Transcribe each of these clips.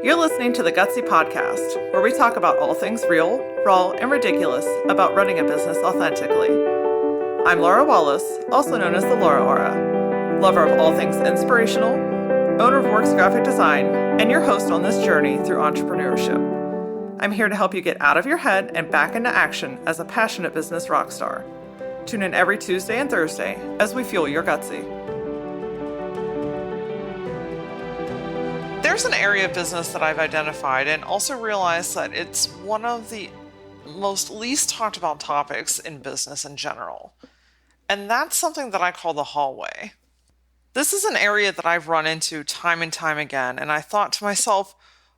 You're listening to the Gutsy Podcast, where we talk about all things real, raw, and ridiculous about running a business authentically. I'm Laura Wallace, also known as the Laura Aura, lover of all things inspirational, owner of Works Graphic Design, and your host on this journey through entrepreneurship. I'm here to help you get out of your head and back into action as a passionate business rock star. Tune in every Tuesday and Thursday as we fuel your gutsy. There's an area of business that I've identified and also realized that it's one of the most least talked about topics in business in general. And that's something that I call the hallway. This is an area that I've run into time and time again, and I thought to myself,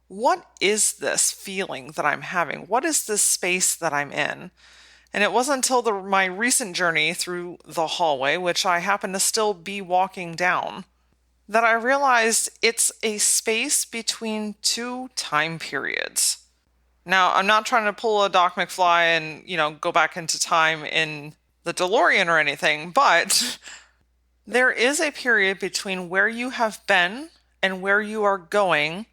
what is this feeling that I'm having? What is this space that I'm in? And it wasn't until my recent journey through the hallway, which I happen to still be walking down, that I realized it's a space between two time periods. Now, I'm not trying to pull a Doc McFly and, go back into time in the DeLorean or anything, but there is a period between where you have been and where you are going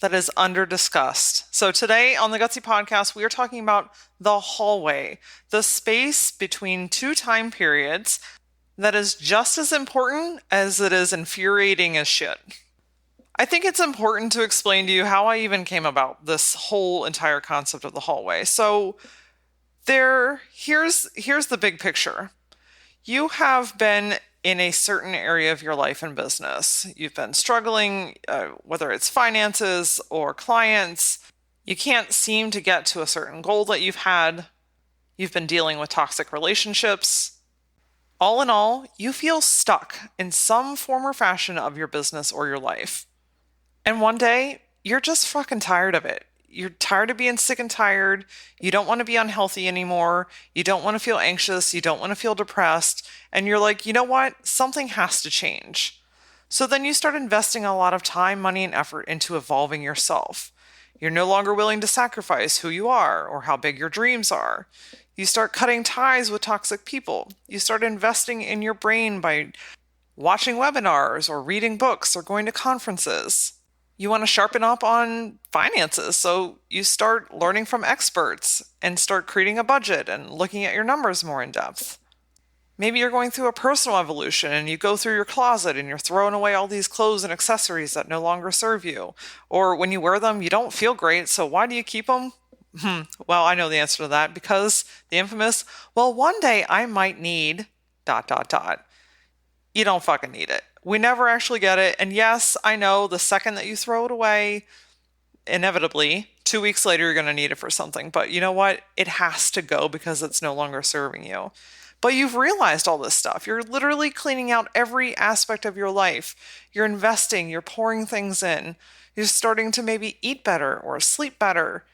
that is under-discussed. So today on the Gutsy Podcast, we are talking about the hallway, the space between two time periods that is just as important as it is infuriating as shit. I think it's important to explain to you how I even came about this whole entire concept of the hallway. So here's the big picture. You have been in a certain area of your life and business. You've been struggling, whether it's finances or clients. You can't seem to get to a certain goal that you've had. You've been dealing with toxic relationships. All in all, you feel stuck in some form or fashion of your business or your life. And one day, you're just fucking tired of it. You're tired of being sick and tired. You don't want to be unhealthy anymore. You don't want to feel anxious. You don't want to feel depressed. And you're like, you know what? Something has to change. So then you start investing a lot of time, money, and effort into evolving yourself. You're no longer willing to sacrifice who you are or how big your dreams are. You start cutting ties with toxic people. You start investing in your brain by watching webinars or reading books or going to conferences. You want to sharpen up on finances, so you start learning from experts and start creating a budget and looking at your numbers more in depth. Maybe you're going through a personal evolution and you go through your closet and you're throwing away all these clothes and accessories that no longer serve you. Or when you wear them, you don't feel great, so why do you keep them? Well, I know the answer to that because the infamous, well, one day I might need ... You don't fucking need it. We never actually get it. And yes, I know the second that you throw it away, inevitably, 2 weeks later, you're going to need it for something. But you know what? It has to go because it's no longer serving you. But you've realized all this stuff. You're literally cleaning out every aspect of your life. You're investing, you're pouring things in. You're starting to maybe eat better or sleep better.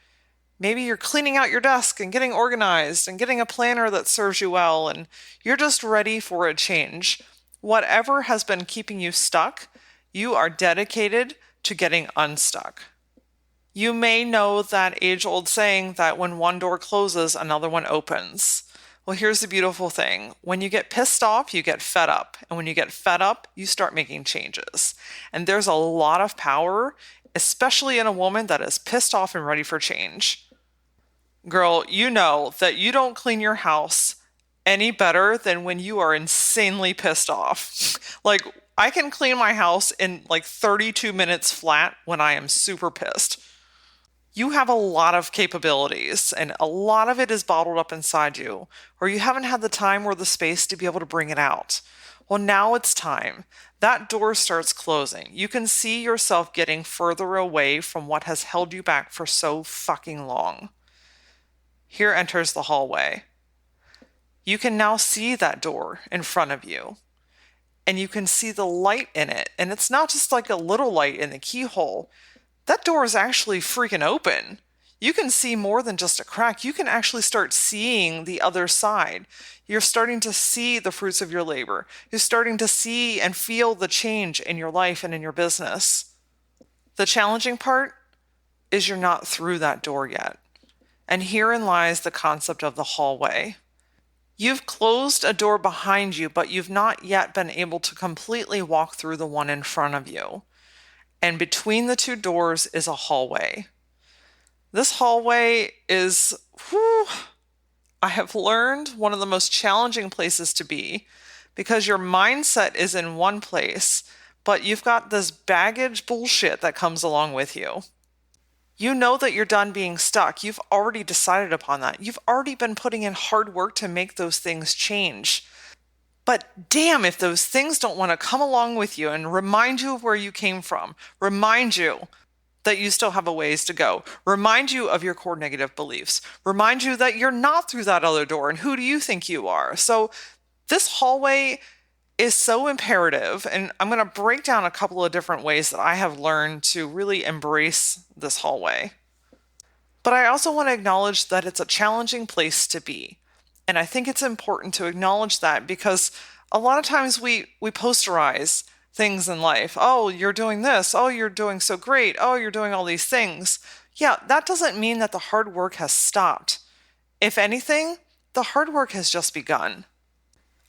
Maybe you're cleaning out your desk and getting organized and getting a planner that serves you well, and you're just ready for a change. Whatever has been keeping you stuck, you are dedicated to getting unstuck. You may know that age-old saying that when one door closes, another one opens. Well, here's the beautiful thing. When you get pissed off, you get fed up. And when you get fed up, you start making changes. And there's a lot of power, especially in a woman that is pissed off and ready for change. Girl, you know that you don't clean your house any better than when you are insanely pissed off. Like, I can clean my house in 32 minutes flat when I am super pissed. You have a lot of capabilities, and a lot of it is bottled up inside you, or you haven't had the time or the space to be able to bring it out. Well, now it's time. That door starts closing. You can see yourself getting further away from what has held you back for so fucking long. Here enters the hallway. You can now see that door in front of you, and you can see the light in it. And it's not just like a little light in the keyhole. That door is actually freaking open. You can see more than just a crack. You can actually start seeing the other side. You're starting to see the fruits of your labor. You're starting to see and feel the change in your life and in your business. The challenging part is you're not through that door yet. And herein lies the concept of the hallway. You've closed a door behind you, but you've not yet been able to completely walk through the one in front of you. And between the two doors is a hallway. This hallway is, whew, I have learned, one of the most challenging places to be because your mindset is in one place, but you've got this baggage bullshit that comes along with you. You know that you're done being stuck. You've already decided upon that. You've already been putting in hard work to make those things change. But damn, if those things don't want to come along with you and remind you of where you came from, remind you that you still have a ways to go, remind you of your core negative beliefs, remind you that you're not through that other door and who do you think you are? So this hallway is so imperative, and I'm going to break down a couple of different ways that I have learned to really embrace this hallway. But I also want to acknowledge that it's a challenging place to be. And I think it's important to acknowledge that because a lot of times we posterize things in life. Oh, you're doing this. Oh, you're doing so great. Oh, you're doing all these things. Yeah, that doesn't mean that the hard work has stopped. If anything, the hard work has just begun.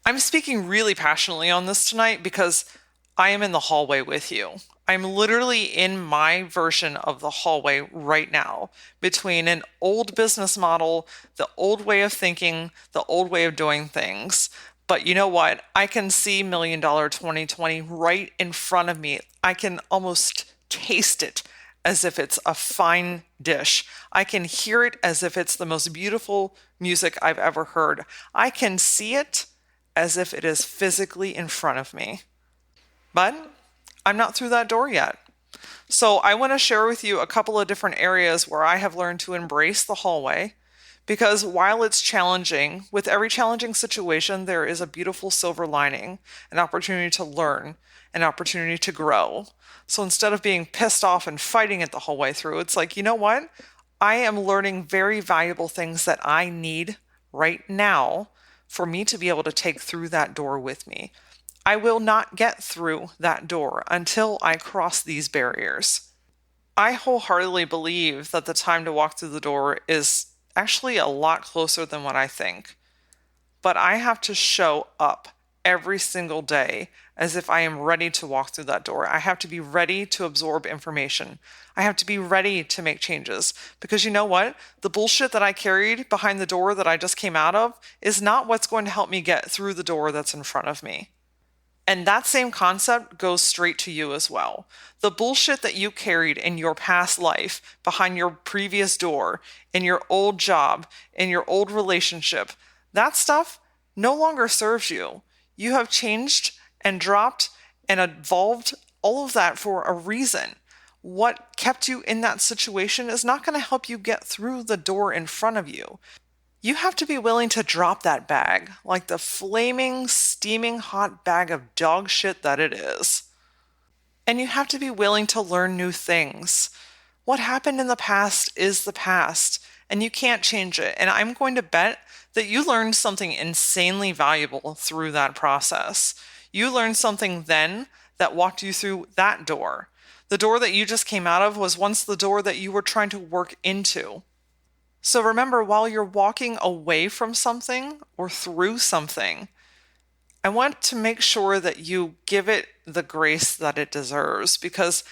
I'm speaking really passionately on this tonight because I am in the hallway with you. I'm literally in my version of the hallway right now between an old business model, the old way of thinking, the old way of doing things. But you know what? I can see $1 Million 2020 right in front of me. I can almost taste it as if it's a fine dish. I can hear it as if it's the most beautiful music I've ever heard. I can see it as if it is physically in front of me. But I'm not through that door yet. So I want to share with you a couple of different areas where I have learned to embrace the hallway because while it's challenging, with every challenging situation, there is a beautiful silver lining, an opportunity to learn, an opportunity to grow. So instead of being pissed off and fighting it the whole way through, it's like, you know what? I am learning very valuable things that I need right now for me to be able to take through that door with me. I will not get through that door until I cross these barriers. I wholeheartedly believe that the time to walk through the door is actually a lot closer than what I think. But I have to show up every single day as if I am ready to walk through that door. I have to be ready to absorb information. I have to be ready to make changes. Because you know what? The bullshit that I carried behind the door that I just came out of is not what's going to help me get through the door that's in front of me. And that same concept goes straight to you as well. The bullshit that you carried in your past life, behind your previous door, in your old job, in your old relationship, that stuff no longer serves you. You have changed and dropped and evolved all of that for a reason. What kept you in that situation is not going to help you get through the door in front of you. You have to be willing to drop that bag, like the flaming, steaming hot bag of dog shit that it is. And you have to be willing to learn new things. What happened in the past is the past, and you can't change it. And I'm going to bet that you learned something insanely valuable through that process. You learned something then that walked you through that door. The door that you just came out of was once the door that you were trying to work into. So remember, while you're walking away from something or through something, I want to make sure that you give it the grace that it deserves because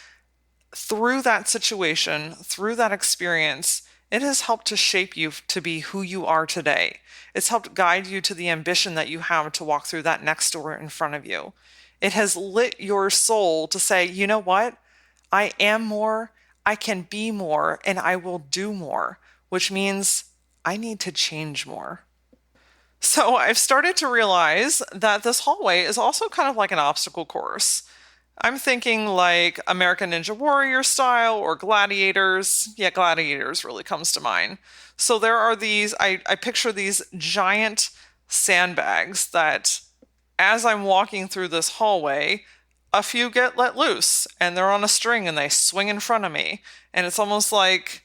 through that situation, through that experience, it has helped to shape you to be who you are today. It's helped guide you to the ambition that you have to walk through that next door in front of you. It has lit your soul to say, you know what? I am more, I can be more, and I will do more, which means I need to change more. So I've started to realize that this hallway is also kind of like an obstacle course. I'm thinking like American Ninja Warrior style or gladiators. Yeah, gladiators really comes to mind. So there are these, I picture these giant sandbags that as I'm walking through this hallway, a few get let loose and they're on a string and they swing in front of me. And it's almost like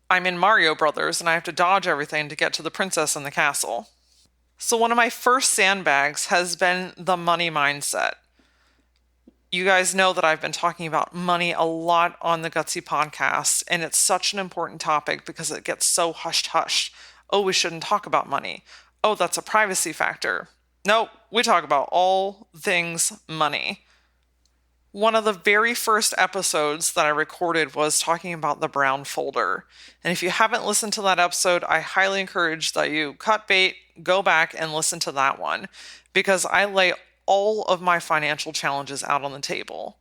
I'm in Mario Brothers and I have to dodge everything to get to the princess in the castle. So one of my first sandbags has been the money mindset. You guys know that I've been talking about money a lot on the Gutsy podcast, and it's such an important topic because it gets so hushed. Oh, we shouldn't talk about money. Oh, that's a privacy factor. No, we talk about all things money. One of the very first episodes that I recorded was talking about the brown folder. And if you haven't listened to that episode, I highly encourage that you cut bait, go back and listen to that one because I lay all of my financial challenges out on the table.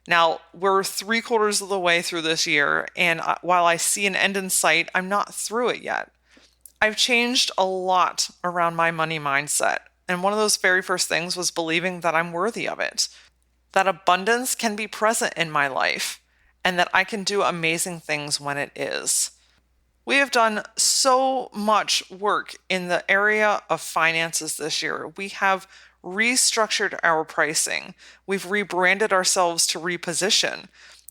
Now, we're 3/4 of the way through this year, and while I see an end in sight, I'm not through it yet. I've changed a lot around my money mindset. And one of those very first things was believing that I'm worthy of it, that abundance can be present in my life, and that I can do amazing things when it is. We have done so much work in the area of finances this year. We have restructured our pricing. We've rebranded ourselves to reposition.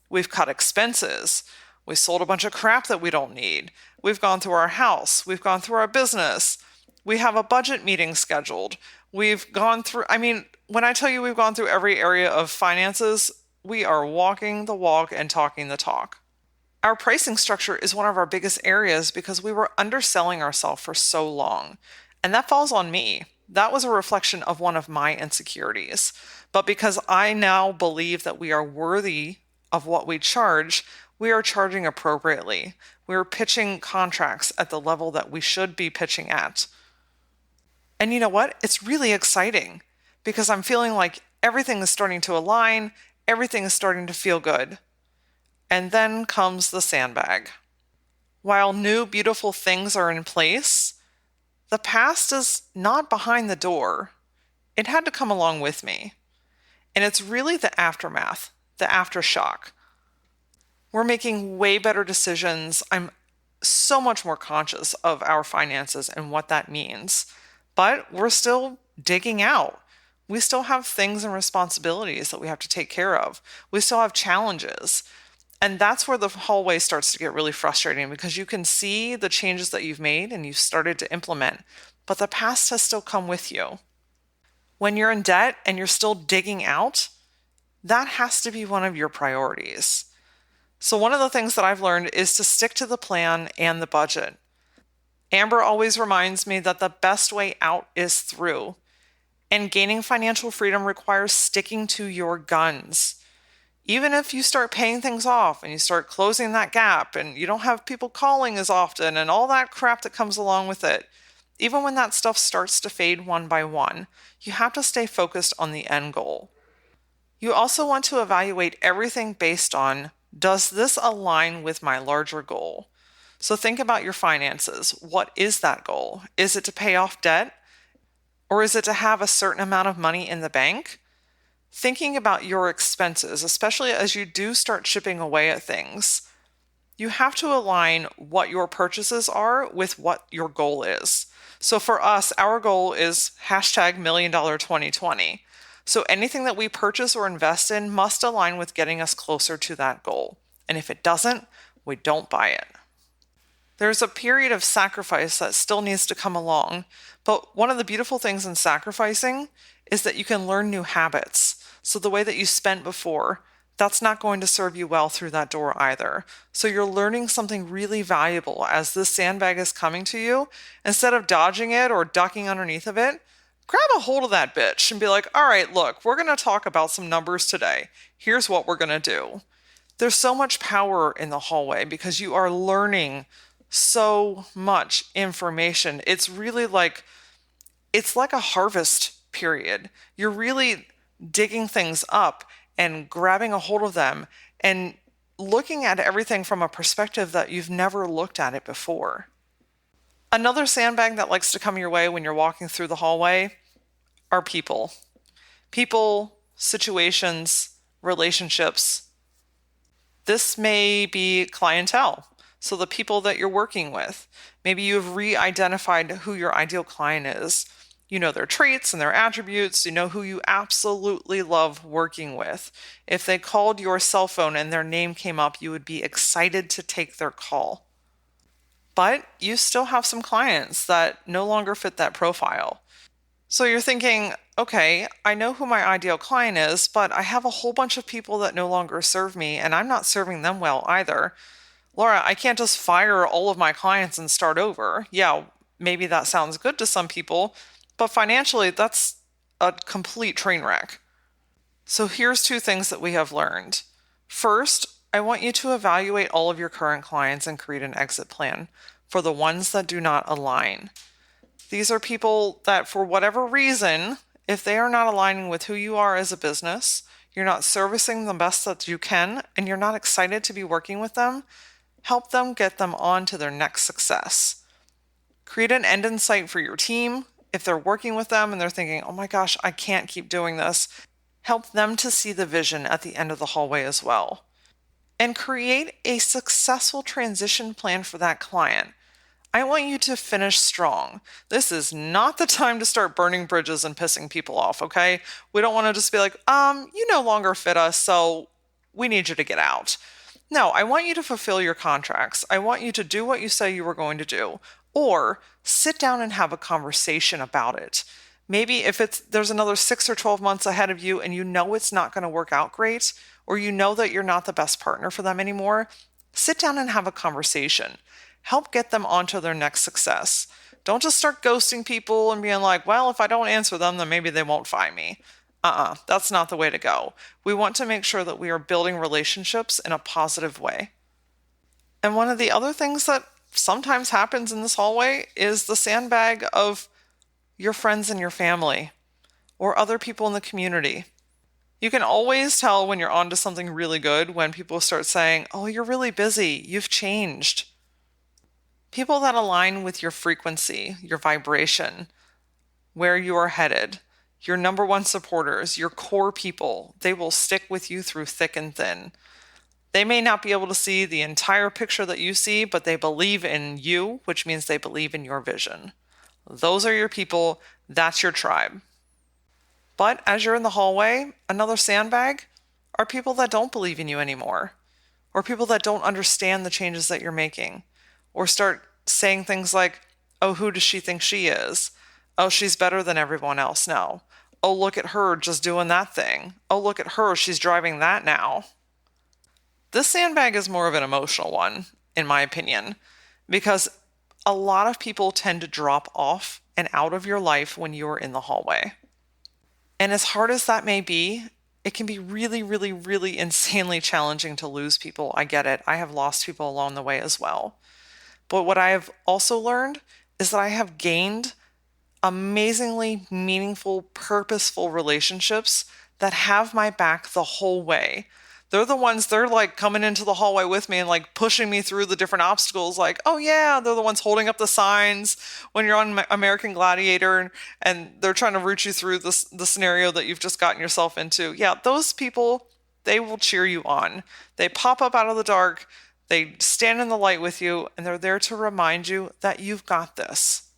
We've cut expenses. We sold a bunch of crap that we don't need. We've gone through our house. We've gone through our business. We have a budget meeting scheduled. We've gone through, when I tell you we've gone through every area of finances, we are walking the walk and talking the talk. Our pricing structure is one of our biggest areas because we were underselling ourselves for so long. And that falls on me. That was a reflection of one of my insecurities. But because I now believe that we are worthy of what we charge, we are charging appropriately. We are pitching contracts at the level that we should be pitching at. And you know what? It's really exciting because I'm feeling like everything is starting to align, everything is starting to feel good. And then comes the sandbag. While new, beautiful things are in place, the past is not behind the door. It had to come along with me. And it's really the aftermath, the aftershock. We're making way better decisions. I'm so much more conscious of our finances and what that means. But we're still digging out. We still have things and responsibilities that we have to take care of. We still have challenges. And that's where the hallway starts to get really frustrating because you can see the changes that you've made and you've started to implement, but the past has still come with you. When you're in debt and you're still digging out, that has to be one of your priorities. So one of the things that I've learned is to stick to the plan and the budget. Amber always reminds me that the best way out is through. And gaining financial freedom requires sticking to your guns. Even if you start paying things off and you start closing that gap and you don't have people calling as often and all that crap that comes along with it, even when that stuff starts to fade one by one, you have to stay focused on the end goal. You also want to evaluate everything based on, does this align with my larger goal? So think about your finances. What is that goal? Is it to pay off debt? Or is it to have a certain amount of money in the bank? Thinking about your expenses, especially as you do start chipping away at things, you have to align what your purchases are with what your goal is. So for us, our goal is #$1,000,000 2020. So anything that we purchase or invest in must align with getting us closer to that goal. And if it doesn't, we don't buy it. There's a period of sacrifice that still needs to come along, but one of the beautiful things in sacrificing is that you can learn new habits. So the way that you spent before, that's not going to serve you well through that door either. So you're learning something really valuable as this sandbag is coming to you. Instead of dodging it or ducking underneath of it, grab a hold of that bitch and be like, all right, look, we're going to talk about some numbers today. Here's what we're going to do. There's so much power in the hallway because you are learning so much information. It's like a harvest period. You're really digging things up and grabbing a hold of them and looking at everything from a perspective that you've never looked at it before. Another sandbag that likes to come your way when you're walking through the hallway are people. People, situations, relationships. This may be clientele. So the people that you're working with. Maybe you've re-identified who your ideal client is. You know their traits and their attributes. You know who you absolutely love working with. If they called your cell phone and their name came up, you would be excited to take their call. But you still have some clients that no longer fit that profile. So you're thinking, okay, I know who my ideal client is, but I have a whole bunch of people that no longer serve me, and I'm not serving them well either. Laura, I can't just fire all of my clients and start over. Yeah, maybe that sounds good to some people, but financially, that's a complete train wreck. So here's two things that we have learned. First, I want you to evaluate all of your current clients and create an exit plan for the ones that do not align. These are people that, for whatever reason, if they are not aligning with who you are as a business, you're not servicing the best that you can, and you're not excited to be working with them, help them get them on to their next success. Create an end in sight for your team. If they're working with them and they're thinking, oh my gosh, I can't keep doing this, help them to see the vision at the end of the hallway as well. And create a successful transition plan for that client. I want you to finish strong. This is not the time to start burning bridges and pissing people off, okay? We don't want to just be like, you no longer fit us, so we need you to get out. No, I want you to fulfill your contracts. I want you to do what you say you were going to do, or sit down and have a conversation about it. Maybe if there's another 6 or 12 months ahead of you and you know it's not going to work out great, or you know that you're not the best partner for them anymore, sit down and have a conversation. Help get them onto their next success. Don't just start ghosting people and being like, well, if I don't answer them, then maybe they won't find me. That's not the way to go. We want to make sure that we are building relationships in a positive way. And one of the other things that sometimes happens in this hallway is the sandbag of your friends and your family or other people in the community. You can always tell when you're onto something really good when people start saying, oh, you're really busy, you've changed. People that align with your frequency, your vibration, where you are headed, your number one supporters, your core people, they will stick with you through thick and thin. They may not be able to see the entire picture that you see, but they believe in you, which means they believe in your vision. Those are your people. That's your tribe. But as you're in the hallway, another sandbag are people that don't believe in you anymore, or people that don't understand the changes that you're making, or start saying things like, oh, who does she think she is? Oh, she's better than everyone else now. Oh, look at her just doing that thing. Oh, look at her, she's driving that now. This sandbag is more of an emotional one, in my opinion, because a lot of people tend to drop off and out of your life when you're in the hallway. And as hard as that may be, it can be really, really, really insanely challenging to lose people. I get it. I have lost people along the way as well. But what I have also learned is that I have gained amazingly meaningful, purposeful relationships that have my back the whole way. They're like coming into the hallway with me and like pushing me through the different obstacles. Like, oh yeah, they're the ones holding up the signs when you're on American Gladiator and they're trying to root you through the scenario that you've just gotten yourself into. Yeah, those people, they will cheer you on. They pop up out of the dark, they stand in the light with you, and they're there to remind you that you've got this.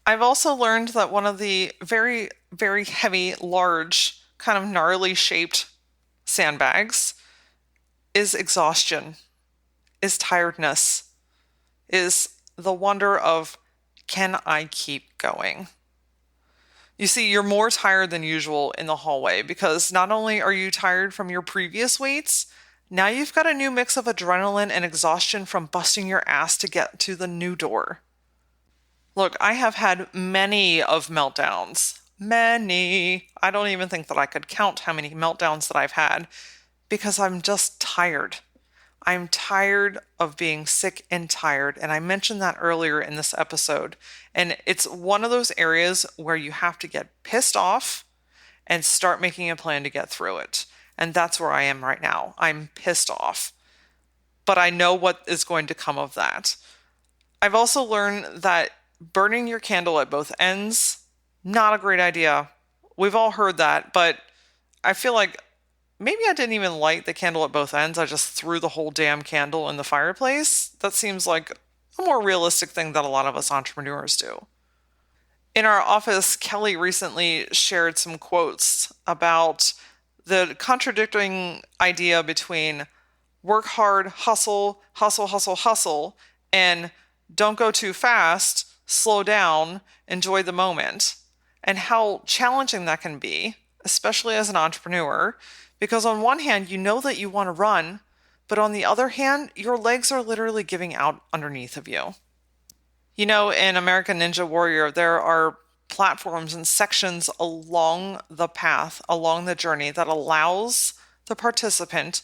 I've also learned that one of the very, very heavy, large, kind of gnarly shaped sandbags is exhaustion, is tiredness, is the wonder of, can I keep going? You see, you're more tired than usual in the hallway because not only are you tired from your previous weights, now you've got a new mix of adrenaline and exhaustion from busting your ass to get to the new door. Look, I have had many of meltdowns. Many. I don't even think that I could count how many meltdowns that I've had because I'm just tired. I'm tired of being sick and tired. And I mentioned that earlier in this episode. And it's one of those areas where you have to get pissed off and start making a plan to get through it. And that's where I am right now. I'm pissed off. But I know what is going to come of that. I've also learned that burning your candle at both ends, not a great idea. We've all heard that, but I feel like maybe I didn't even light the candle at both ends. I just threw the whole damn candle in the fireplace. That seems like a more realistic thing that a lot of us entrepreneurs do. In our office, Kelly recently shared some quotes about the contradicting idea between work hard, hustle, hustle, hustle, hustle, and don't go too fast, slow down, enjoy the moment, and how challenging that can be, especially as an entrepreneur, because on one hand, you know that you want to run, but on the other hand, your legs are literally giving out underneath of you. You know, in American Ninja Warrior, there are platforms and sections along the path, along the journey that allows the participant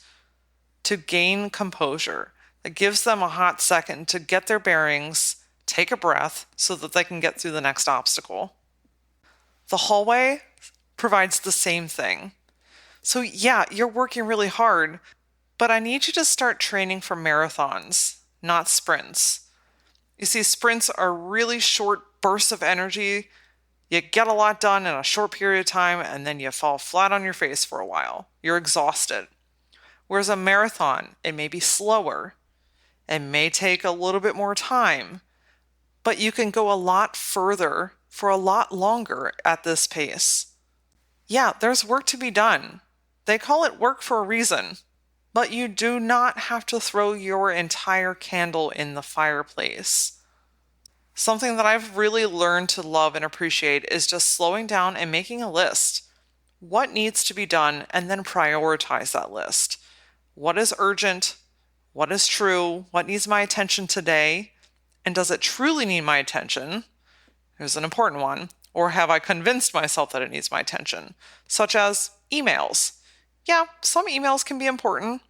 to gain composure, that gives them a hot second to get their bearings, take a breath so that they can get through the next obstacle. The hallway provides the same thing. So, yeah, you're working really hard, but I need you to start training for marathons, not sprints. You see, sprints are really short bursts of energy. You get a lot done in a short period of time, and then you fall flat on your face for a while. You're exhausted. Whereas a marathon, it may be slower, it may take a little bit more time, but you can go a lot further for a lot longer at this pace. Yeah, there's work to be done. They call it work for a reason, but you do not have to throw your entire candle in the fireplace. Something that I've really learned to love and appreciate is just slowing down and making a list. What needs to be done, and then prioritize that list. What is urgent? What is true? What needs my attention today? And does it truly need my attention? Here's an important one. Or have I convinced myself that it needs my attention? Such as emails. Yeah, some emails can be important,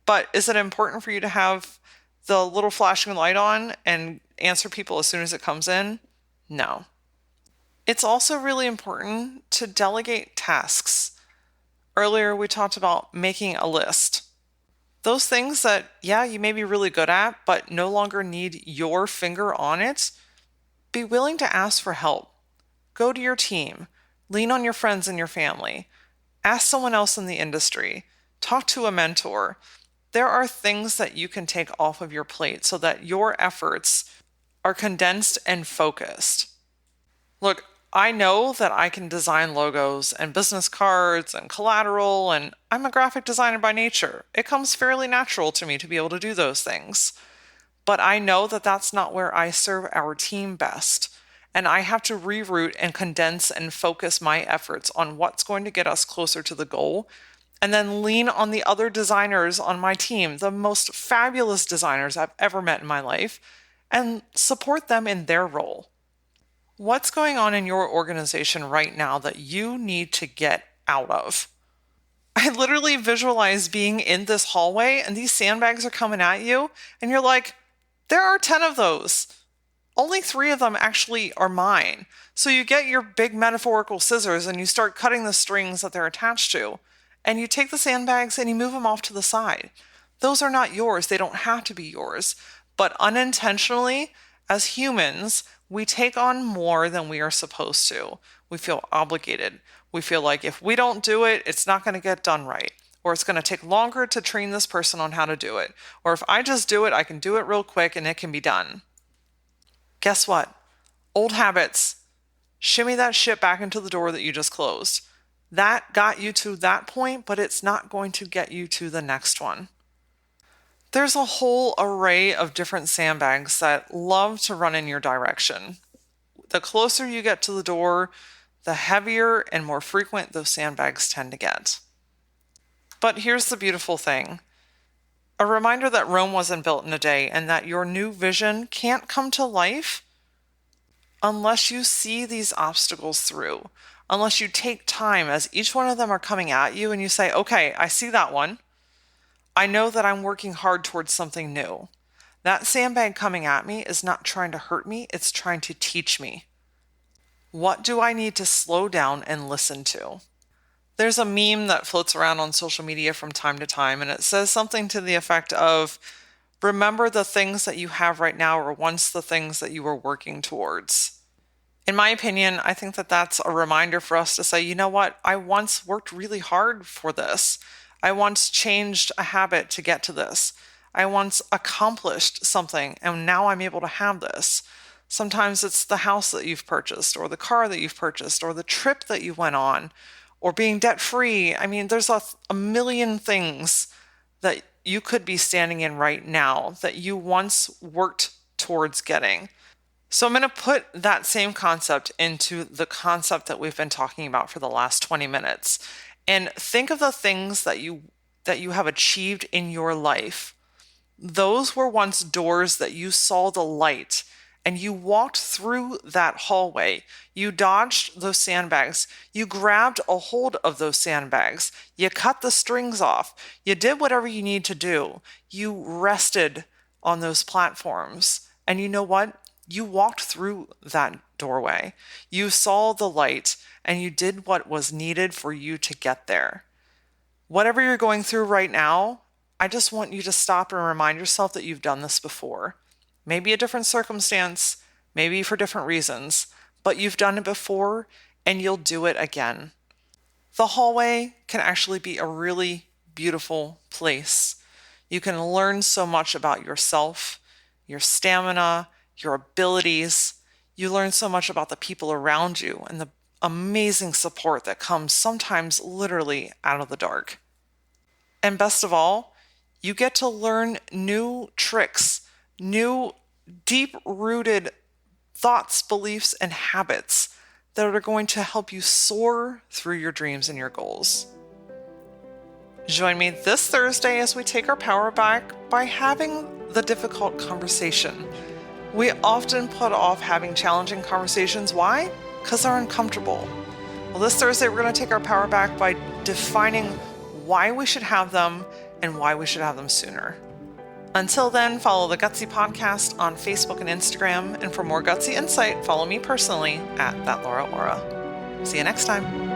but is it important for you to have the little flashing light on and answer people as soon as it comes in? No. It's also really important to delegate tasks. Earlier, we talked about making a list. Those things that, yeah, you may be really good at, but no longer need your finger on it, be willing to ask for help. Go to your team. Lean on your friends and your family. Ask someone else in the industry. Talk to a mentor. There are things that you can take off of your plate so that your efforts are condensed and focused. Look, I know that I can design logos and business cards and collateral, and I'm a graphic designer by nature. It comes fairly natural to me to be able to do those things. But I know that that's not where I serve our team best. And I have to reroute and condense and focus my efforts on what's going to get us closer to the goal, and then lean on the other designers on my team, the most fabulous designers I've ever met in my life, and support them in their role. What's going on in your organization right now that you need to get out of? I literally visualize being in this hallway and these sandbags are coming at you, and you're like, there are 10 of those. Only 3 of them actually are mine. So you get your big metaphorical scissors and you start cutting the strings that they're attached to. And you take the sandbags and you move them off to the side. Those are not yours. They don't have to be yours. But unintentionally, as humans, we take on more than we are supposed to. We feel obligated. We feel like if we don't do it, it's not going to get done right. Or it's going to take longer to train this person on how to do it. Or if I just do it, I can do it real quick and it can be done. Guess what? Old habits. Shimmy that shit back into the door that you just closed. That got you to that point, but it's not going to get you to the next one. There's a whole array of different sandbags that love to run in your direction. The closer you get to the door, the heavier and more frequent those sandbags tend to get. But here's the beautiful thing. A reminder that Rome wasn't built in a day and that your new vision can't come to life unless you see these obstacles through, unless you take time as each one of them are coming at you and you say, okay, I see that one. I know that I'm working hard towards something new. That sandbag coming at me is not trying to hurt me, it's trying to teach me. What do I need to slow down and listen to? There's a meme that floats around on social media from time to time, and it says something to the effect of, remember the things that you have right now were once the things that you were working towards. In my opinion, I think that that's a reminder for us to say, you know what? I once worked really hard for this. I once changed a habit to get to this. I once accomplished something, and now I'm able to have this. Sometimes it's the house that you've purchased, or the car that you've purchased, or the trip that you went on, or being debt-free. I mean, there's a million things that you could be standing in right now that you once worked towards getting. So I'm going to put that same concept into the concept that we've been talking about for the last 20 minutes. And think of the things that you have achieved in your life. Those were once doors that you saw the light and you walked through that hallway. You dodged those sandbags. You grabbed a hold of those sandbags. You cut the strings off. You did whatever you need to do. You rested on those platforms. And you know what? You walked through that doorway. You saw the light and you did what was needed for you to get there. Whatever you're going through right now, I just want you to stop and remind yourself that you've done this before. Maybe a different circumstance, maybe for different reasons, but you've done it before and you'll do it again. The hallway can actually be a really beautiful place. You can learn so much about yourself, your stamina, your abilities. You learn so much about the people around you and the amazing support that comes sometimes literally out of the dark. And best of all, you get to learn new tricks, new deep-rooted thoughts, beliefs, and habits that are going to help you soar through your dreams and your goals. Join me this Thursday as we take our power back by having the difficult conversation. We often put off having challenging conversations. Why? Because they're uncomfortable. Well, this Thursday, we're going to take our power back by defining why we should have them and why we should have them sooner. Until then, follow the Gutsy Podcast on Facebook and Instagram. And for more Gutsy insight, follow me personally at that Laura Aura. See you next time.